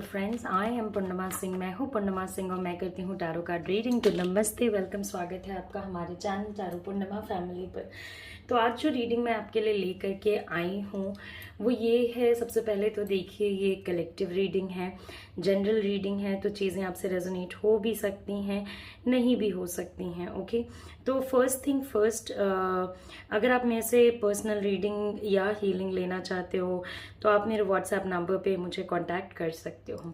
Friends, I am पूर्णिमा सिंह। मैं हूँ पूर्णिमा सिंह और मैं करती हूँ टैरो कार्ड रीडिंग। तो नमस्ते, वेलकम, स्वागत है आपका हमारे चैनल टैरो पूर्णिमा फैमिली पर। तो आज जो रीडिंग मैं आपके लिए लेकर के आई हूँ वो ये है। सबसे पहले तो देखिए, ये कलेक्टिव रीडिंग है, जनरल रीडिंग है, तो चीज़ें आपसे रेजोनेट हो भी सकती हैं, नहीं भी हो सकती हैं। ओके, तो फर्स्ट थिंग फर्स्ट, अगर आप मेरे से पर्सनल रीडिंग या हीलिंग लेना चाहते हो तो आप मेरे व्हाट्सएप नंबर पे मुझे कांटेक्ट कर सकते हो।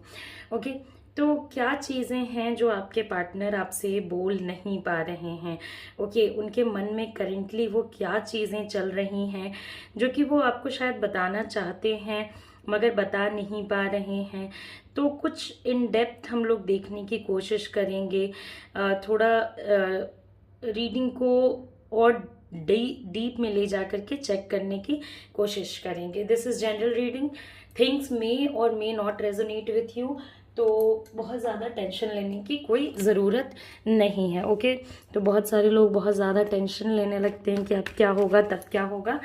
ओके, तो क्या चीज़ें हैं जो आपके पार्टनर आपसे बोल नहीं पा रहे हैं? ओके, उनके मन में करेंटली वो क्या चीज़ें चल रही हैं जो कि वो आपको शायद बताना चाहते हैं मगर बता नहीं पा रहे हैं। तो कुछ इन डेप्थ हम लोग देखने की कोशिश करेंगे, थोड़ा रीडिंग को और डीप में ले जा करके चेक करने की कोशिश करेंगे। This is general reading, things may और may not resonate with you, तो बहुत ज़्यादा टेंशन लेने की कोई ज़रूरत नहीं है। ओके, तो बहुत सारे लोग बहुत ज़्यादा टेंशन लेने लगते हैं कि अब क्या होगा, तब क्या होगा।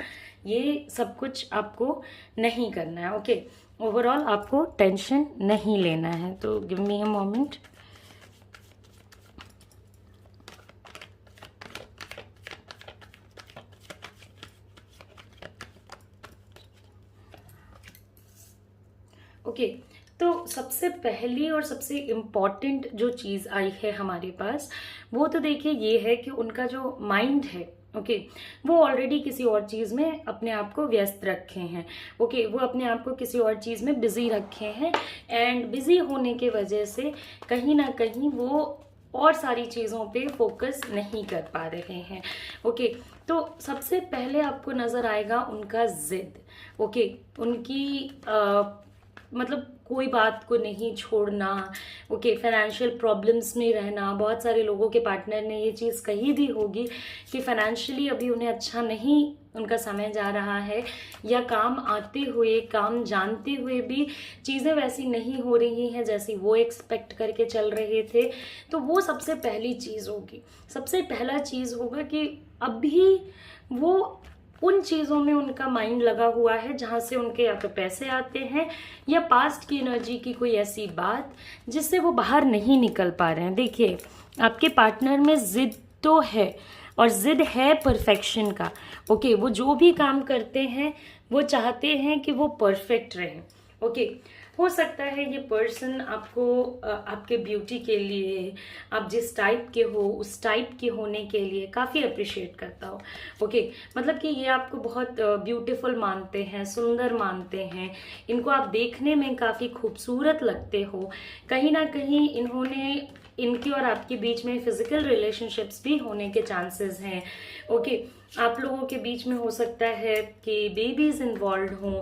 ये सब कुछ आपको नहीं करना है। ओके, ओवरऑल आपको टेंशन नहीं लेना है। तो give me a moment. Okay, तो सबसे पहली और सबसे इम्पॉर्टेंट जो चीज़ आई है हमारे पास वो तो देखिए ये है कि उनका जो माइंड है, ओके, वो ऑलरेडी किसी और चीज़ में अपने आप को व्यस्त रखे हैं। ओके, वो अपने आप को किसी और चीज़ में बिजी रखे हैं एंड बिजी होने के वजह से कहीं ना कहीं वो और सारी चीज़ों पे फोकस नहीं कर पा रहे हैं। ओके, तो सबसे पहले आपको नज़र आएगा उनका जिद। ओके, उनकी मतलब कोई बात को नहीं छोड़ना। ओके, फाइनेंशियल प्रॉब्लम्स में रहना। बहुत सारे लोगों के पार्टनर ने ये चीज़ कही भी होगी कि फाइनेंशियली अभी उन्हें अच्छा नहीं उनका समय जा रहा है, या काम आते हुए, काम जानते हुए भी चीज़ें वैसी नहीं हो रही हैं जैसी वो एक्सपेक्ट करके चल रहे थे। तो वो सबसे पहली चीज़ होगी, सबसे पहला चीज़ होगा कि अभी वो उन चीज़ों में उनका माइंड लगा हुआ है जहाँ से उनके या तो पैसे आते हैं या पास्ट की एनर्जी की कोई ऐसी बात जिससे वो बाहर नहीं निकल पा रहे हैं। देखिए, आपके पार्टनर में जिद तो है और जिद है परफेक्शन का। ओके, वो जो भी काम करते हैं वो चाहते हैं कि वो परफेक्ट रहें। ओके, हो सकता है ये पर्सन आपको आपके ब्यूटी के लिए, आप जिस टाइप के हो उस टाइप के होने के लिए काफ़ी अप्रिशिएट करता हो। ओके, मतलब कि ये आपको बहुत ब्यूटीफुल मानते हैं, सुंदर मानते हैं, इनको आप देखने में काफ़ी खूबसूरत लगते हो। कहीं ना कहीं इन्होंने, इनके और आपके बीच में फिजिकल रिलेशनशिप्स भी होने के चांसेस हैं। ओके, आप लोगों के बीच में हो सकता है कि बेबीज इन्वॉल्व हों।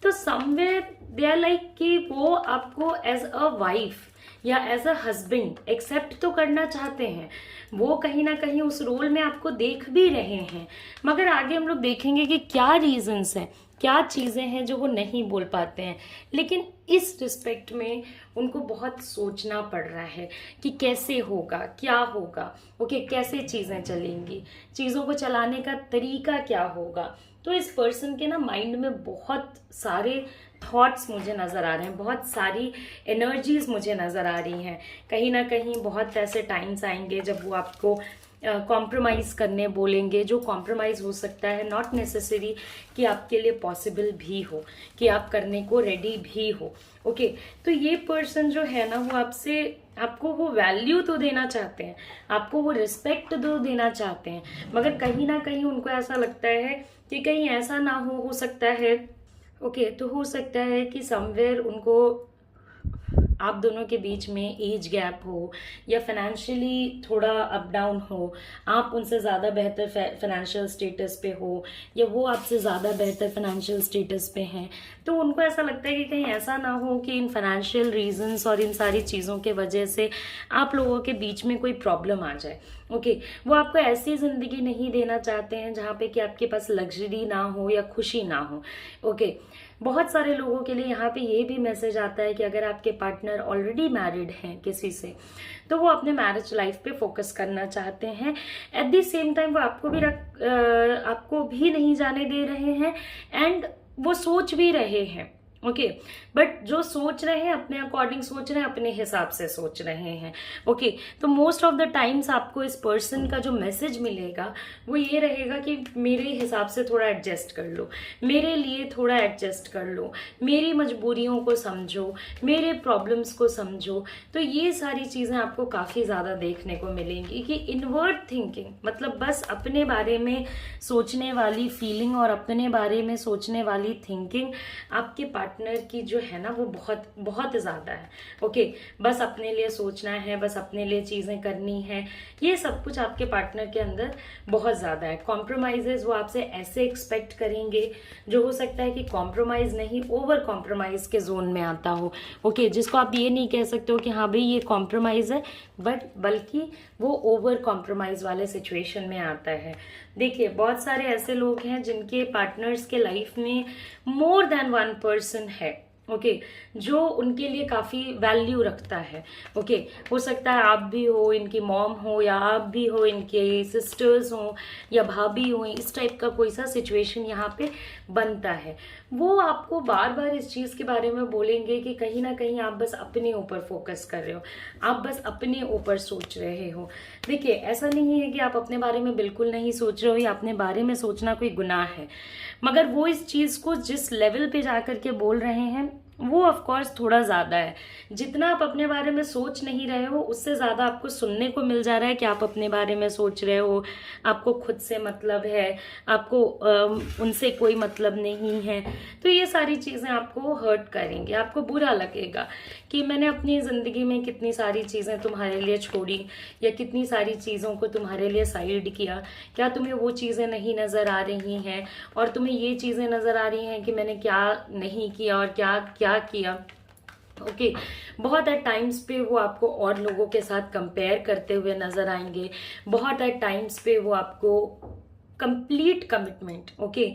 तो समवेयर दे आर लाइक कि वो आपको एज अ वाइफ या एज अ हस्बैंड एक्सेप्ट तो करना चाहते हैं, वो कहीं ना कहीं उस रोल में आपको देख भी रहे हैं, मगर आगे हम लोग देखेंगे कि क्या रीजंस हैं, क्या चीज़ें हैं जो वो नहीं बोल पाते हैं। लेकिन इस रिस्पेक्ट में उनको बहुत सोचना पड़ रहा है कि कैसे होगा, क्या होगा। ओके, कैसे चीज़ें चलेंगी, चीज़ों को चलाने का तरीका क्या होगा। तो इस पर्सन के ना माइंड में बहुत सारे थॉट्स मुझे नज़र आ रहे हैं, बहुत सारी एनर्जीज मुझे नज़र आ रही हैं। कहीं ना कहीं बहुत ऐसे टाइम्स आएंगे जब वो आपको कॉम्प्रोमाइज़ करने बोलेंगे, जो कॉम्प्रोमाइज़ हो सकता है नॉट नेसेसरी कि आपके लिए पॉसिबल भी हो, कि आप करने को रेडी भी हो। ओके, तो ये पर्सन जो है ना वो आपसे, आपको वो वैल्यू तो देना चाहते हैं, आपको वो रिस्पेक्ट तो देना चाहते हैं, मगर कहीं ना कहीं उनको ऐसा लगता है कि कहीं ऐसा ना हो सकता है। ओके, तो हो सकता है कि समवेयर उनको आप दोनों के बीच में एज गैप हो या फाइनेंशियली थोड़ा अप डाउन हो, आप उनसे ज़्यादा बेहतर फाइनेंशियल स्टेटस पे हो या वो आपसे ज़्यादा बेहतर फाइनेंशियल स्टेटस पे हैं। तो उनको ऐसा लगता है कि कहीं ऐसा ना हो कि इन फाइनेंशियल रीजंस और इन सारी चीज़ों के वजह से आप लोगों के बीच में कोई प्रॉब्लम आ जाए। ओके, वो आपको ऐसी ज़िंदगी नहीं देना चाहते हैं जहाँ पे कि आपके पास लग्जरी ना हो या खुशी ना हो। ओके, बहुत सारे लोगों के लिए यहाँ पे ये भी मैसेज आता है कि अगर आपके पार्टनर ऑलरेडी मैरिड हैं किसी से, तो वो अपने मैरिज लाइफ पे फोकस करना चाहते हैं। एट द सेम टाइम वो आपको भी नहीं जाने दे रहे हैं एंड वो सोच भी रहे हैं। ओके। बट जो सोच रहे हैं अपने अकॉर्डिंग सोच रहे हैं, अपने हिसाब से सोच रहे हैं। ओके। तो मोस्ट ऑफ द टाइम्स आपको इस पर्सन का जो मैसेज मिलेगा वो ये रहेगा कि मेरे हिसाब से थोड़ा एडजस्ट कर लो, मेरे लिए थोड़ा एडजस्ट कर लो, मेरी मजबूरियों को समझो, मेरे प्रॉब्लम्स को समझो। तो ये सारी चीज़ें आपको काफ़ी ज़्यादा देखने को मिलेंगी कि इनवर्ड थिंकिंग मतलब बस अपने बारे में सोचने वाली फीलिंग और अपने बारे में सोचने वाली थिंकिंग आपके पार्टनर की जो है ना वो बहुत बहुत ज़्यादा है। ओके। बस अपने लिए सोचना है, बस अपने लिए चीज़ें करनी है, ये सब कुछ आपके पार्टनर के अंदर बहुत ज़्यादा है। कॉम्प्रोमाइजेज वो आपसे ऐसे एक्सपेक्ट करेंगे जो हो सकता है कि कॉम्प्रोमाइज़ नहीं, ओवर कॉम्प्रोमाइज़ के जोन में आता हो। ओके। जिसको आप ये नहीं कह सकते हो कि हाँ भाई ये कॉम्प्रोमाइज़ है, बट बल्कि वो ओवर कॉम्प्रोमाइज़ वाले सिचुएशन में आता है। देखिए बहुत सारे ऐसे लोग हैं जिनके पार्टनर्स के लाइफ में मोर देन वन पर्सन है। ओके। जो उनके लिए काफ़ी वैल्यू रखता है। ओके। हो सकता है आप भी हो, इनकी मॉम हो, या आप भी हो, इनके सिस्टर्स हो या भाभी हो, इस टाइप का कोई सा सिचुएशन यहाँ पे बनता है। वो आपको बार बार इस चीज़ के बारे में बोलेंगे कि कहीं ना कहीं आप बस अपने ऊपर फोकस कर रहे हो, आप बस अपने ऊपर सोच रहे हो। देखिए ऐसा नहीं है कि आप अपने बारे में बिल्कुल नहीं सोच रहे हो या अपने बारे में सोचना कोई गुनाह है, मगर वो इस चीज़ को जिस लेवल पे जाकर के बोल रहे हैं वो ऑफ कोर्स थोड़ा ज़्यादा है। जितना आप अपने बारे में सोच नहीं रहे हो उससे ज़्यादा आपको सुनने को मिल जा रहा है कि आप अपने बारे में सोच रहे हो, आपको खुद से मतलब है, आपको उनसे कोई मतलब नहीं है। तो ये सारी चीज़ें आपको हर्ट करेंगे, आपको बुरा लगेगा कि मैंने अपनी ज़िंदगी में कितनी सारी चीज़ें तुम्हारे लिए छोड़ी या कितनी सारी चीज़ों को तुम्हारे लिए साइड किया, क्या तुम्हें वो चीज़ें नहीं नज़र आ रही हैं और तुम्हें ये चीज़ें नज़र आ रही हैं कि मैंने क्या नहीं किया और क्या क्या किया। ओके। बहुत एट टाइम्स पे वो आपको और लोगों के साथ कंपेयर करते हुए नजर आएंगे। बहुत एट टाइम्स पे वो आपको कंप्लीट कमिटमेंट, ओके,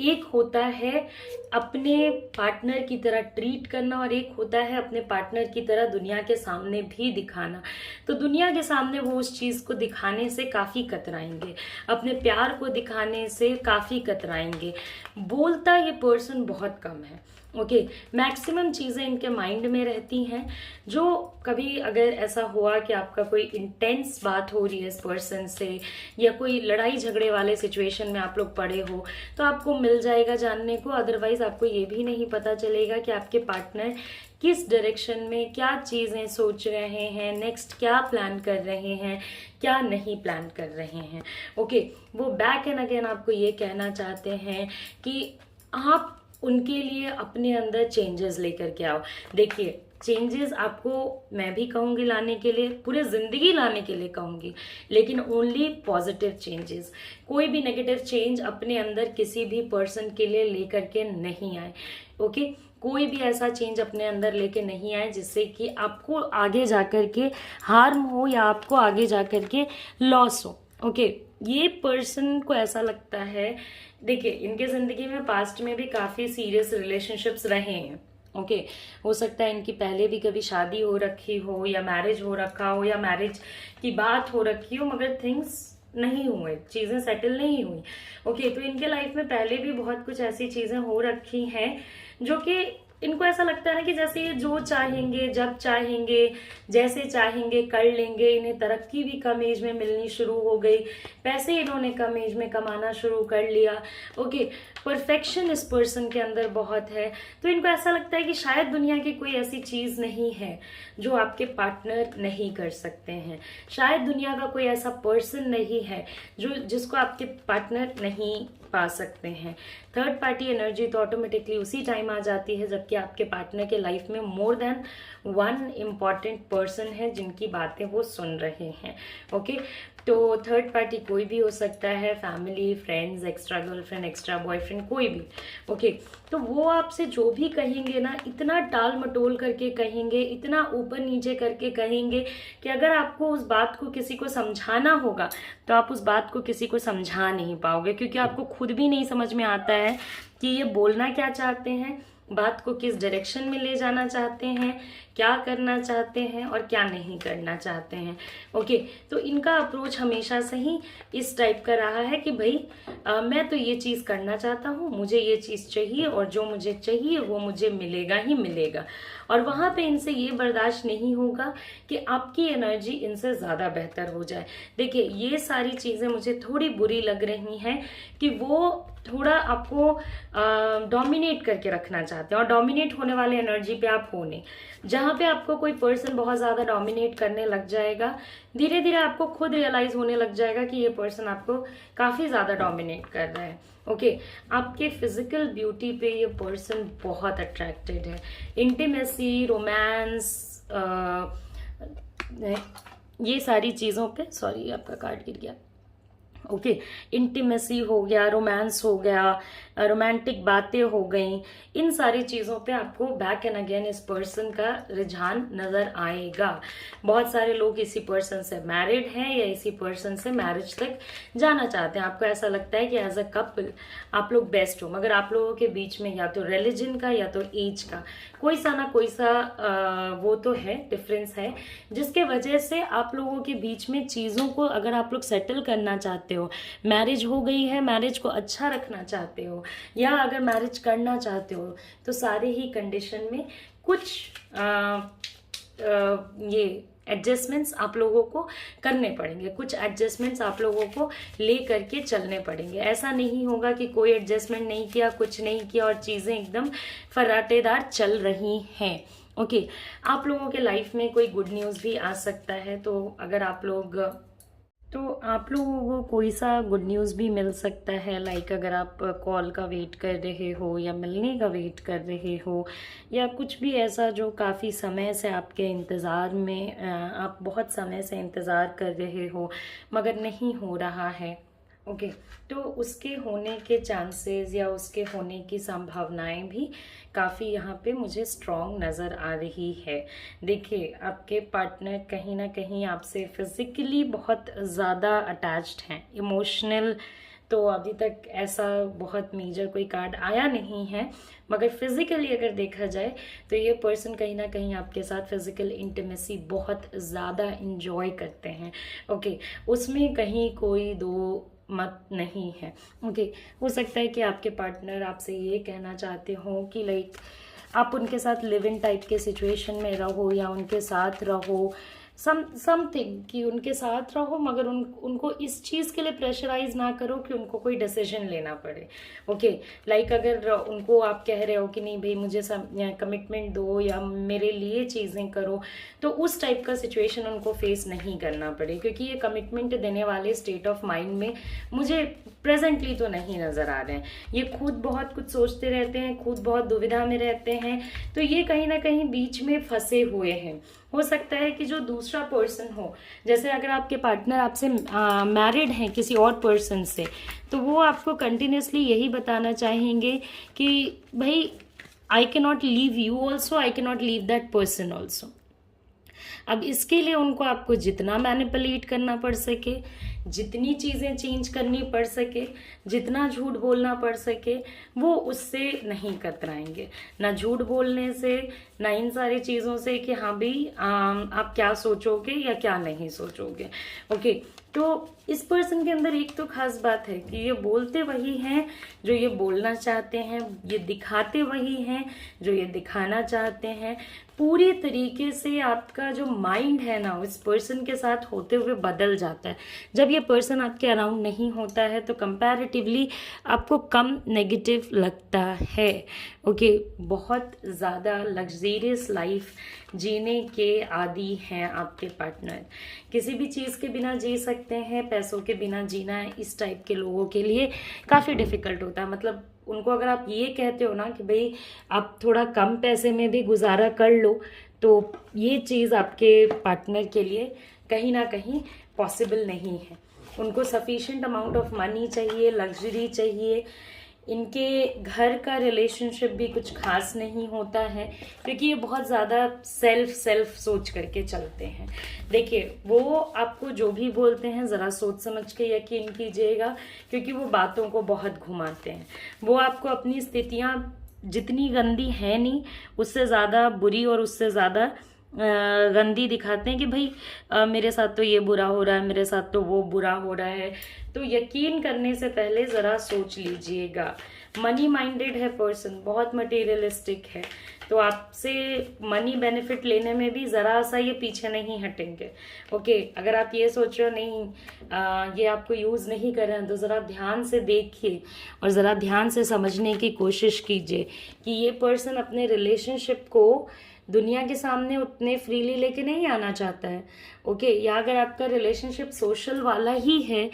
एक होता है अपने पार्टनर की तरह ट्रीट करना और एक होता है अपने पार्टनर की तरह दुनिया के सामने भी दिखाना। तो दुनिया के सामने वो उस चीज़ को दिखाने से काफ़ी कतराएंगे, अपने प्यार को दिखाने से काफ़ी कतराएंगे। बोलता ये पर्सन बहुत कम है। ओके। मैक्सिमम चीज़ें इनके माइंड में रहती हैं। जो कभी अगर ऐसा हुआ कि आपका कोई इंटेंस बात हो रही है इस पर्सन से या कोई लड़ाई झगड़े वाले सिचुएशन में आप लोग पड़े हो तो आपको मिल जाएगा जानने को। अदरवाइज आपको ये भी नहीं पता चलेगा कि आपके पार्टनर किस डायरेक्शन में क्या चीज़ें सोच रहे हैं, नेक्स्ट क्या प्लान कर रहे हैं, क्या नहीं प्लान कर रहे हैं। ओके। वो बैक एंड अगेन आपको ये कहना चाहते हैं कि आप उनके लिए अपने अंदर चेंजेस लेकर के आओ। देखिए चेंजेस आपको मैं भी कहूँगी लाने के लिए, पूरे ज़िंदगी लाने के लिए कहूँगी, लेकिन ओनली पॉजिटिव चेंजेस। कोई भी नेगेटिव चेंज अपने अंदर किसी भी पर्सन के लिए लेकर के नहीं आए। ओके। कोई भी ऐसा चेंज अपने अंदर लेके नहीं आए जिससे कि आपको आगे जाकर के हार्म हो या आपको आगे जाकर के लॉस हो। ओके। ये पर्सन को ऐसा लगता है, देखिए इनके ज़िंदगी में पास्ट में भी काफ़ी सीरियस रिलेशनशिप्स रहे हैं। ओके। हो सकता है इनकी पहले भी कभी शादी हो रखी हो या मैरिज हो रखा हो या मैरिज की बात हो रखी हो, मगर थिंग्स नहीं हुए, चीज़ें सेटल नहीं हुई। ओके। तो इनके लाइफ में पहले भी बहुत कुछ ऐसी चीज़ें हो रखी हैं जो कि इनको ऐसा लगता है ना कि जैसे ये जो चाहेंगे जब चाहेंगे जैसे चाहेंगे कर लेंगे। इन्हें तरक्की भी कम एज में मिलनी शुरू हो गई, पैसे इन्होंने कम एज में कमाना शुरू कर लिया। ओके। परफेक्शन इस पर्सन के अंदर बहुत है। तो इनको ऐसा लगता है कि शायद दुनिया की कोई ऐसी चीज़ नहीं है जो आपके पार्टनर नहीं कर सकते हैं, शायद दुनिया का कोई ऐसा पर्सन नहीं है जिसको आपके पार्टनर नहीं पा सकते हैं। थर्ड पार्टी एनर्जी तो ऑटोमेटिकली उसी टाइम आ जाती है जबकि आपके पार्टनर के लाइफ में more than one important person है जिनकी बातें वो सुन रहे हैं। ओके। तो थर्ड पार्टी कोई भी हो सकता है, family, friends, extra girlfriend, extra boyfriend, कोई भी। ओके। तो वो आपसे जो भी कहेंगे ना इतना टाल मटोल करके कहेंगे, इतना ऊपर नीचे करके कहेंगे कि अगर आपको उस बात को किसी को समझाना होगा तो आप उस बात को किसी को समझा नहीं पाओगे, क्योंकि आपको खुद भी नहीं समझ में आता है कि ये बोलना क्या चाहते हैं बात को किस डायरेक्शन में ले जाना चाहते हैं, क्या करना चाहते हैं और क्या नहीं करना चाहते हैं। ओके, तो इनका अप्रोच हमेशा से ही इस टाइप का रहा है कि भाई मैं तो ये चीज़ करना चाहता हूँ, मुझे ये चीज़ चाहिए और जो मुझे चाहिए वो मुझे मिलेगा ही मिलेगा। और वहाँ पे इनसे ये बर्दाश्त नहीं होगा कि आपकी एनर्जी इनसे ज़्यादा बेहतर हो जाए। देखिए, ये सारी चीज़ें मुझे थोड़ी बुरी लग रही हैं कि वो थोड़ा आपको डोमिनेट करके रखना चाहते हैं, और डोमिनेट होने वाले एनर्जी पे आप हो नहीं। जहाँ पे आपको कोई पर्सन बहुत ज़्यादा डोमिनेट करने लग जाएगा, धीरे धीरे आपको खुद रियलाइज होने लग जाएगा कि ये पर्सन आपको काफ़ी ज़्यादा डोमिनेट कर रहा है। ओके, आपके फिजिकल ब्यूटी पे ये पर्सन बहुत अट्रैक्टेड है। इंटीमेसी, रोमांस, ये सारी चीज़ों पे, सॉरी आपका कार्ड गिर गया। ओके, इंटीमेसी हो गया, रोमांस हो गया, रोमांटिक बातें हो गई, इन सारी चीज़ों पे आपको बैक एंड अगेन इस पर्सन का रुझान नज़र आएगा। बहुत सारे लोग इसी पर्सन से मैरिड हैं या इसी पर्सन से मैरिज तक जाना चाहते हैं। आपको ऐसा लगता है कि एज अ कपल आप लोग बेस्ट हो, मगर आप लोगों के बीच में या तो रिलीजन का या तो एज का कोई सा ना कोई सा वो तो है, डिफरेंस है, जिसके वजह से आप लोगों के बीच में चीज़ों को अगर आप लोग सेटल करना चाहते हो, मैरिज हो गई है, मैरिज को अच्छा रखना चाहते हो, या अगर मैरिज करना चाहते हो, तो सारे ही कंडीशन में कुछ ये एडजस्टमेंट्स आप लोगों को करने पड़ेंगे, कुछ एडजस्टमेंट्स आप लोगों को ले करके चलने पड़ेंगे। ऐसा नहीं होगा कि कोई एडजस्टमेंट नहीं किया, कुछ नहीं किया और चीज़ें एकदम फर्राटेदार चल रही हैं। ओके, आप लोगों के लाइफ में कोई गुड न्यूज़ भी आ सकता है, तो अगर आप लोगों को कोई सा गुड न्यूज़ भी मिल सकता है। लाइक अगर आप कॉल का वेट कर रहे हो या मिलने का वेट कर रहे हो, या कुछ भी ऐसा जो काफ़ी समय से आपके इंतज़ार में, आप बहुत समय से इंतज़ार कर रहे हो मगर नहीं हो रहा है। ओके, तो उसके होने के चांसेस या उसके होने की संभावनाएं भी काफ़ी यहाँ पे मुझे स्ट्रॉन्ग नज़र आ रही है। देखिए, आपके पार्टनर कहीं ना कहीं आपसे फिज़िकली बहुत ज़्यादा अटैच्ड हैं। इमोशनल तो अभी तक ऐसा बहुत मेजर कोई कार्ड आया नहीं है, मगर फिज़िकली अगर देखा जाए तो ये पर्सन कहीं ना कहीं आपके साथ फिज़िकल इंटीमेसी बहुत ज़्यादा इंजॉय करते हैं। ओके, उसमें कहीं कोई दो मत नहीं है। ओके, हो सकता है कि आपके पार्टनर आपसे ये कहना चाहते हो कि लाइक आप उनके साथ लिव इन टाइप के सिचुएशन में रहो या उनके साथ रहो, समथिंग कि उनके साथ रहो, मगर उनको इस चीज़ के लिए प्रेशराइज ना करो कि उनको कोई डिसीजन लेना पड़े। ओके, लाइक अगर उनको आप कह रहे हो कि नहीं भाई मुझे कमिटमेंट दो या मेरे लिए चीज़ें करो, तो उस टाइप का सिचुएशन उनको फेस नहीं करना पड़े, क्योंकि ये कमिटमेंट देने वाले स्टेट ऑफ माइंड में मुझे प्रेजेंटली तो नहीं नज़र आ रहे हैं। ये खुद बहुत कुछ सोचते रहते हैं, खुद बहुत दुविधा में रहते हैं, तो ये कहीं ना कहीं बीच में फंसे हुए हैं। हो सकता है कि जो दूसरा पर्सन हो, जैसे अगर आपके पार्टनर आपसे मैरिड हैं किसी और पर्सन से, तो वो आपको कंटिन्यूसली यही बताना चाहेंगे कि भाई I can not leave you also, I can not leave that person also. अब इसके लिए उनको आपको जितना मैनिपुलेट करना पड़ सके, जितनी चीज़ें चेंज करनी पड़ सके, जितना झूठ बोलना पड़ सके, वो उससे नहीं कतराएंगे। ना झूठ बोलने से, ना इन सारी चीज़ों से कि हाँ भाई आप क्या सोचोगे या क्या नहीं सोचोगे। ओके, तो इस पर्सन के अंदर एक तो खास बात है कि ये बोलते वही हैं जो ये बोलना चाहते हैं, ये दिखाते वही हैं जो ये दिखाना चाहते हैं। पूरी तरीके से आपका जो माइंड है ना, इस पर्सन के साथ होते हुए बदल जाता है। जब ये पर्सन आपके अराउंड नहीं होता है तो कंपैरेटिवली आपको कम नेगेटिव लगता है। ओके, बहुत ज़्यादा लग्जरियस लाइफ जीने के आदी हैं आपके पार्टनर। किसी भी चीज़ के बिना जी सकते हैं, पैसों के बिना जीना इस टाइप के लोगों के लिए काफ़ी डिफ़िकल्ट होता है। मतलब उनको अगर आप ये कहते हो ना कि भाई आप थोड़ा कम पैसे में भी गुजारा कर लो, तो ये चीज़ आपके पार्टनर के लिए कहीं ना कहीं पॉसिबल नहीं है। उनको सफिशिएंट अमाउंट ऑफ मनी चाहिए, लग्जरी चाहिए। इनके घर का रिलेशनशिप भी कुछ खास नहीं होता है, क्योंकि ये बहुत ज़्यादा सेल्फ सोच करके चलते हैं। देखिए, वो आपको जो भी बोलते हैं ज़रा सोच समझ के यकीन कीजिएगा, क्योंकि वो बातों को बहुत घुमाते हैं। वो आपको अपनी स्थितियाँ जितनी गंदी है नहीं, उससे ज़्यादा बुरी और उससे ज़्यादा गंदी दिखाते हैं कि भाई मेरे साथ तो ये बुरा हो रहा है, मेरे साथ तो वो बुरा हो रहा है। तो यकीन करने से पहले ज़रा सोच लीजिएगा। मनी माइंडेड है पर्सन, बहुत मटेरियलिस्टिक है, तो आपसे मनी बेनिफिट लेने में भी ज़रा सा ये पीछे नहीं हटेंगे। ओके, अगर आप ये सोच रहे हो नहीं ये आपको यूज़ नहीं कर रहे हैं, तो ज़रा ध्यान से देखिए और ज़रा ध्यान से समझने की कोशिश कीजिए कि ये पर्सन अपने रिलेशनशिप को दुनिया के सामने उतने फ्रीली लेके नहीं आना चाहता है। ओके, या अगर आपका रिलेशनशिप सोशल वाला ही है,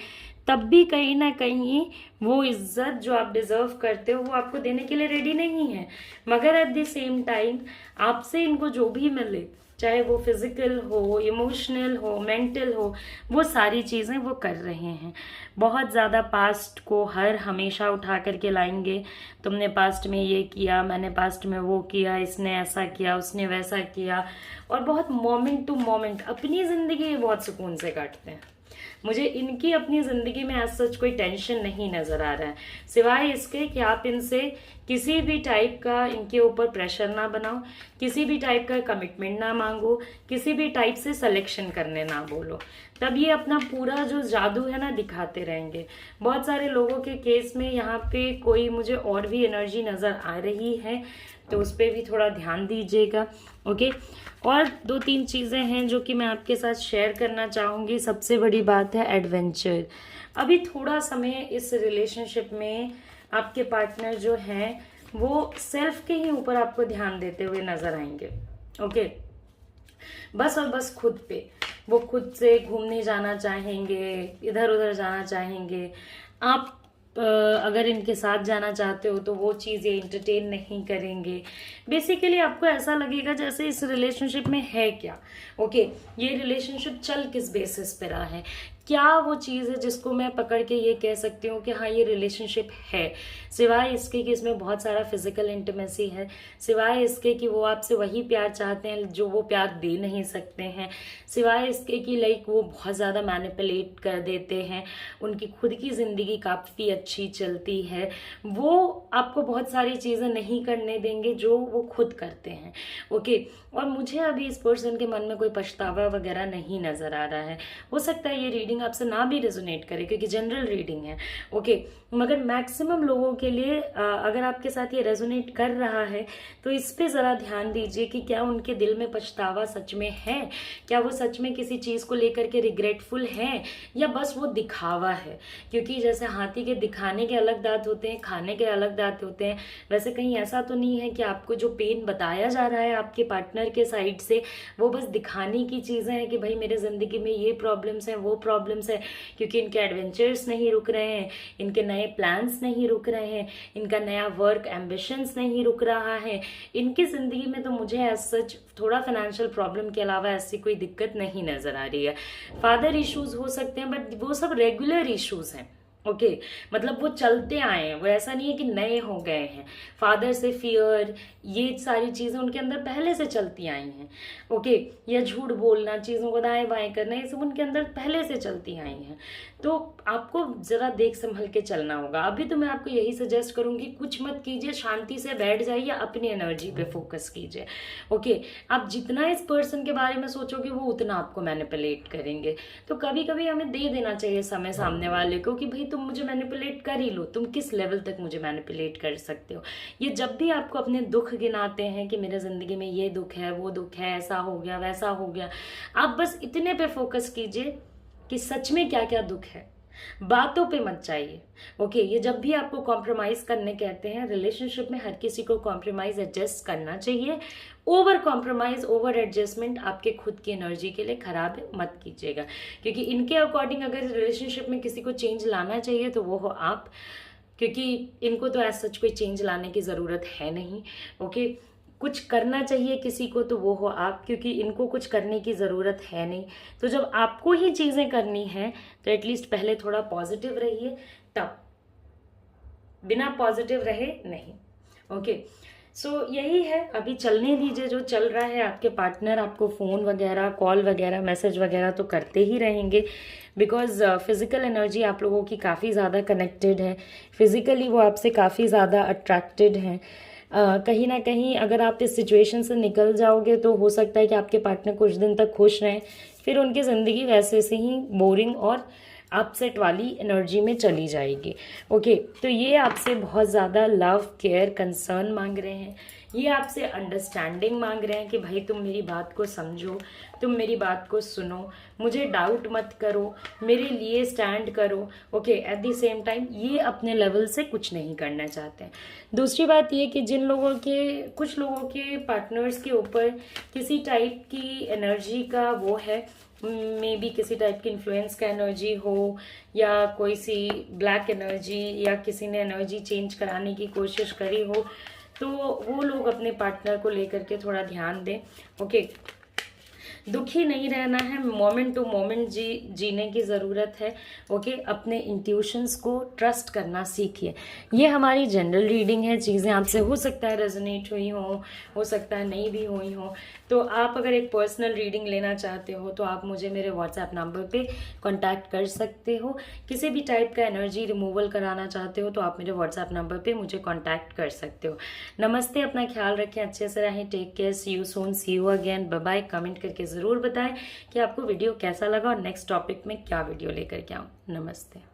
तब भी कहीं ना कहीं वो इज्जत जो आप डिजर्व करते हो वो आपको देने के लिए रेडी नहीं है। मगर एट द सेम टाइम आपसे इनको जो भी मिले, चाहे वो फिजिकल हो, इमोशनल हो, मेंटल हो, वो सारी चीज़ें वो कर रहे हैं। बहुत ज़्यादा पास्ट को हर हमेशा उठा करके लाएंगे, तुमने पास्ट में ये किया, मैंने पास्ट में वो किया, इसने ऐसा किया, उसने वैसा किया, और बहुत मोमेंट टू मोमेंट अपनी ज़िंदगी बहुत सुकून से काटते हैं। मुझे इनकी अपनी ज़िंदगी में ऐसा सच कोई टेंशन नहीं नज़र आ रहा है, सिवाय इसके कि आप इनसे किसी भी टाइप का इनके ऊपर प्रेशर ना बनाओ, किसी भी टाइप का कमिटमेंट ना मांगो, किसी भी टाइप से सिलेक्शन करने ना बोलो, तब ये अपना पूरा जो जादू है ना दिखाते रहेंगे। बहुत सारे लोगों के केस में यहाँ पे कोई मुझे और भी एनर्जी नज़र आ रही है, तो उस पर भी थोड़ा ध्यान दीजिएगा। ओके, और 2-3 चीज़ें हैं जो कि मैं आपके साथ शेयर करना चाहूँगी। सबसे बड़ी बात है एडवेंचर। अभी थोड़ा समय इस रिलेशनशिप में आपके पार्टनर जो हैं वो सेल्फ के ही ऊपर आपको ध्यान देते हुए नजर आएंगे। ओके, बस और बस खुद पे, वो खुद से घूमने जाना चाहेंगे, इधर उधर जाना चाहेंगे। आप अगर इनके साथ जाना चाहते हो तो वो चीज़ ये इंटरटेन नहीं करेंगे। बेसिकली आपको ऐसा लगेगा जैसे इस रिलेशनशिप में है क्या। ओके, ये रिलेशनशिप चल किस बेसिस पे रहा है, क्या वो चीज़ है जिसको मैं पकड़ के ये कह सकती हूँ कि हाँ ये रिलेशनशिप है। सिवाय इसके कि इसमें बहुत सारा फिजिकल इंटीमेसी है, सिवाय इसके कि वो आपसे वही प्यार चाहते हैं जो वो प्यार दे नहीं सकते हैं, सिवाय इसके कि लाइक वो बहुत ज़्यादा मैनिपुलेट कर देते हैं, उनकी खुद की ज़िंदगी काफ़ी अच्छी चलती है, वो आपको बहुत सारी चीज़ें नहीं करने देंगे जो वो खुद करते हैं। ओके, और मुझे अभी इस पर्सन के मन में कोई पछतावा वगैरह नहीं नज़र आ रहा है। हो सकता है ये रीडिंग आपसे ना भी रेजोनेट करे क्योंकि जनरल रीडिंग है। ओके, मगर मैक्सिमम लोगों के लिए अगर आपके साथ ये रेजोनेट कर रहा है तो इस पे ज़रा ध्यान दीजिए कि क्या उनके दिल में पछतावा सच में है, क्या वो सच में किसी चीज़ को लेकर के रिग्रेटफुल हैं, या बस वो दिखावा है। क्योंकि जैसे हाथी के दिखाने के अलग दांत होते हैं, खाने के अलग दांत होते हैं, वैसे कहीं ऐसा तो नहीं है कि आपको जो पेन बताया जा रहा है आपके पार्टनर के साइड से वो बस दिखाने की चीज़ें हैं कि भाई मेरे ज़िंदगी में ये प्रॉब्लम्स हैं, वो प्रॉब्लम्स हैं, क्योंकि इनके एडवेंचर्स नहीं रुक रहे हैं, इनके नए प्लान्स नहीं रुक रहे हैं, इनका नया वर्क एम्बिशंस नहीं रुक रहा है। इनकी ज़िंदगी में तो मुझे एज सच थोड़ा फाइनेंशियल प्रॉब्लम के अलावा ऐसी कोई दिक्कत नहीं नज़र आ रही है। फादर इश्यूज हो सकते हैं बट वो सब रेगुलर इश्यूज हैं। ओके, मतलब वो चलते आए हैं, वो ऐसा नहीं है कि नए हो गए हैं। फादर से फियर, ये सारी चीज़ें उनके अंदर पहले से चलती आई हैं। ओके, या झूठ बोलना, चीज़ों को दाएं बाएं करना, ये सब उनके अंदर पहले से चलती आई हैं। तो आपको ज़रा देख संभल के चलना होगा। अभी तो मैं आपको यही सजेस्ट करूँगी, कुछ मत कीजिए, शांति से बैठ जाइए, अपनी एनर्जी पे फोकस कीजिए। ओके, आप जितना इस पर्सन के बारे में सोचोगे वो उतना आपको मैनिपुलेट करेंगे। तो कभी कभी हमें दे देना चाहिए समय सामने वाले को कि भाई तुम मुझे मैनिपुलेट कर ही लो, तुम किस लेवल तक मुझे मैनिपुलेट कर सकते हो। ये जब भी आपको अपने दुख गिनाते हैं कि मेरे ज़िंदगी में ये दुख है, वो दुख है, ऐसा हो गया, वैसा हो गया, आप बस इतने पे फोकस कीजिए कि सच में क्या क्या दुख है, बातों पे मत चाहिए। ओके, ये जब भी आपको कॉम्प्रोमाइज करने कहते हैं, रिलेशनशिप में हर किसी को कॉम्प्रोमाइज एडजस्ट करना चाहिए। ओवर कॉम्प्रोमाइज, ओवर एडजस्टमेंट आपके खुद की एनर्जी के लिए खराब है, मत कीजिएगा। क्योंकि इनके अकॉर्डिंग अगर रिलेशनशिप में किसी को चेंज लाना चाहिए तो वो हो आप, क्योंकि इनको तो ऐसा सच कोई चेंज लाने की ज़रूरत है नहीं। ओके, कुछ करना चाहिए किसी को तो वो हो आप, क्योंकि इनको कुछ करने की ज़रूरत है नहीं। तो जब आपको ही चीज़ें करनी है तो एटलीस्ट पहले थोड़ा पॉजिटिव रहिए, तब बिना पॉजिटिव रहे नहीं। ओके, सो यही है, अभी चलने दीजिए जो चल रहा है। आपके पार्टनर आपको फ़ोन वगैरह, कॉल वगैरह, मैसेज वगैरह तो करते ही रहेंगे, बिकॉज फिज़िकल एनर्जी आप लोगों की काफ़ी ज़्यादा कनेक्टेड है, फिज़िकली वो आपसे काफ़ी ज़्यादा अट्रैक्टेड हैं। कहीं ना कहीं अगर आप इस सिचुएशन से निकल जाओगे तो हो सकता है कि आपके पार्टनर कुछ दिन तक खुश रहें, फिर उनकी ज़िंदगी वैसे से ही बोरिंग और अपसेट वाली एनर्जी में चली जाएगी। ओके, तो ये आपसे बहुत ज़्यादा लव, केयर, कंसर्न मांग रहे हैं। ये आपसे अंडरस्टैंडिंग मांग रहे हैं कि भाई तुम मेरी बात को समझो, तुम मेरी बात को सुनो, मुझे डाउट मत करो, मेरे लिए स्टैंड करो। Okay, at the same time ये अपने लेवल से कुछ नहीं करना चाहते हैं। दूसरी बात ये कि कुछ लोगों के पार्टनर्स के ऊपर किसी टाइप की एनर्जी का वो है, मे बी किसी टाइप की इन्फ्लुएंस का एनर्जी हो, या कोई सी ब्लैक एनर्जी, या किसी ने एनर्जी चेंज कराने की कोशिश करी हो, तो वो लोग अपने पार्टनर को लेकर के थोड़ा ध्यान दें। ओके, दुखी नहीं रहना है, मोमेंट टू मोमेंट जीने की ज़रूरत है। ओके, अपने इंट्यूशंस को ट्रस्ट करना सीखिए। ये हमारी जनरल रीडिंग है, चीज़ें आपसे हो सकता है रेजोनेट हुई हो सकता है नहीं भी हुई हो। तो आप अगर एक पर्सनल रीडिंग लेना चाहते हो तो आप मुझे मेरे व्हाट्सएप नंबर पे कांटेक्ट कर सकते हो। किसी भी टाइप का एनर्जी रिमूवल कराना चाहते हो तो आप मेरे व्हाट्सएप नंबर पे मुझे कांटेक्ट कर सकते हो। नमस्ते, अपना ख्याल रखें, अच्छे से रहें, take care, see you soon, see you again, bye bye. Comment करके ज़रूर बताएं कि आपको वीडियो कैसा लगा और नेक्स्ट टॉपिक में क्या वीडियो लेकर के आऊँ। नमस्ते।